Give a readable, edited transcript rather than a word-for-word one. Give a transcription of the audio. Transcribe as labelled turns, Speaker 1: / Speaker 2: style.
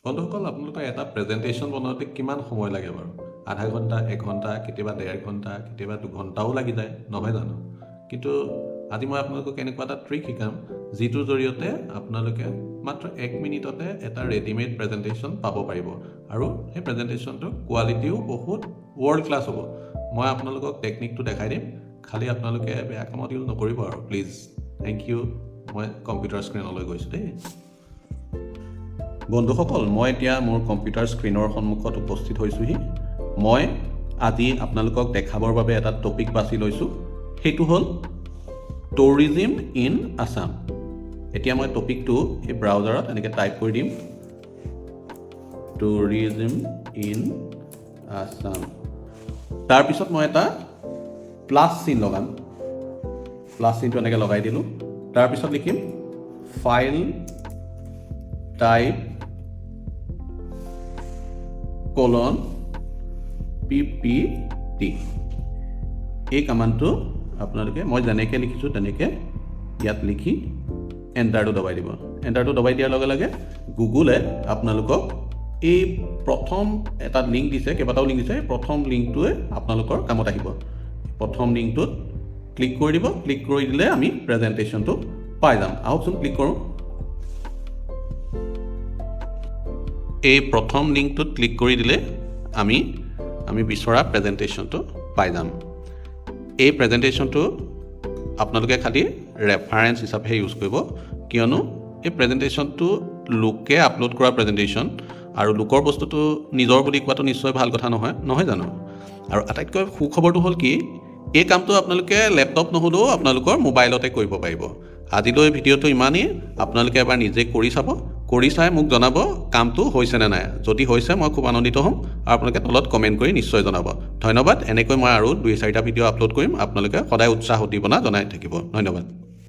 Speaker 1: বন্ধুসকল আপোনালোকৰ এটা প্ৰেজেণ্টেশ্যন বনাওঁতে কিমান সময় লাগে বাৰু আধা ঘণ্টা 1 ঘণ্টা কেতিয়াবা 1.5 ঘণ্টা কেতিয়াবা 2 ঘণ্টাও লাগি যায় নহয় জানো কিন্তু আজি মই আপোনালোকক এনেকুৱা এটা ট্ৰিক শিকাম যিটোৰ জৰিয়তে আপোনালোকে মাত্ৰ 1 মিনিটতে এটা ৰেডিমেড প্ৰেজেণ্টেশ্যন পাব পাৰিব আৰু সেই প্ৰেজেণ্টেশ্যনটোৰ কোৱালিটিও বহুত ৱৰ্ল্ড ক্লাছ হ'ব মই আপোনালোকক টেকনিকটো দেখাই দিম খালি আপোনালোকে বেয়া কামত ইউজ নকৰিব আৰু প্লিজ থেংক ইউ মই কম্পিউটাৰ স্ক্ৰীনলৈ গৈছোঁ দেই বন্ধুসকল মই এতিয়া মোৰ কম্পিউটাৰ স্ক্ৰীনৰ সন্মুখত উপস্থিত হৈছোহি মই আজি আপোনালোকক দেখাবৰ বাবে এটা টপিক বাছি লৈছোঁ সেইটো হ'ল টুৰিজিম ইন আসাম এতিয়া মই টপিকটো এই ব্ৰাউজাৰত এনেকৈ টাইপ কৰি দিম টুৰিজিম ইন আসাম তাৰপিছত মই এটা প্লাছ চিন লগাম প্লাছ চিনটো এনেকৈ লগাই দিলোঁ তাৰপিছত লিখিম ফাইল টাইপ PPT এই কমাণ্ডটো আপোনালোকে মই যেনেকৈ লিখিছোঁ তেনেকৈ ইয়াত লিখি এণ্টাৰটো দবাই দিব এণ্টাৰটো দবাই দিয়াৰ লগে লগে গুগলে আপোনালোকক এই প্ৰথম এটা লিংক দিছে কেইবাটাও লিংক দিছে প্ৰথম লিংকটোৱে আপোনালোকৰ কামত আহিব প্ৰথম লিংকটোত ক্লিক কৰি দিব ক্লিক কৰি দিলে আমি প্ৰেজেণ্টেশ্যনটো পাই যাম আহকচোন ক্লিক কৰোঁ এই প্ৰথম লিংকটোত ক্লিক কৰি দিলে আমি বিচৰা প্ৰেজেণ্টেশ্যনটো পাই যাম এই প্ৰেজেণ্টেশ্যনটো আপোনালোকে খালি ৰেফাৰেঞ্চ হিচাপে ইউজ কৰিব কিয়নো এই প্ৰেজেণ্টেশ্যনটো লোকে আপলোড কৰা প্ৰেজেণ্টেশ্যন আৰু লোকৰ বস্তুটো নিজৰ বুলি কোৱাটো নিশ্চয় ভাল কথা নহয় জানো আৰু আটাইতকৈ সুখবৰটো হ'ল কি এই কামটো আপোনালোকে লেপটপ নহ'লেও আপোনালোকৰ মোবাইলতে কৰিব পাৰিব আজিলৈ ভিডিঅ'টো ইমানেই আপোনালোকে এবাৰ নিজে কৰি চাই মোক জনাব কামটো হৈছে নে নাই যদি হৈছে মই খুব আনন্দিত হ'ম আৰু আপোনালোকে তলত কমেণ্ট কৰি নিশ্চয় জনাব ধন্যবাদ এনেকৈ মই আৰু 2-4টা ভিডিঅ' আপলোড কৰিম আপোনালোকে সদায় উৎসাহ উদ্দীপনা জনাই থাকিব ধন্যবাদ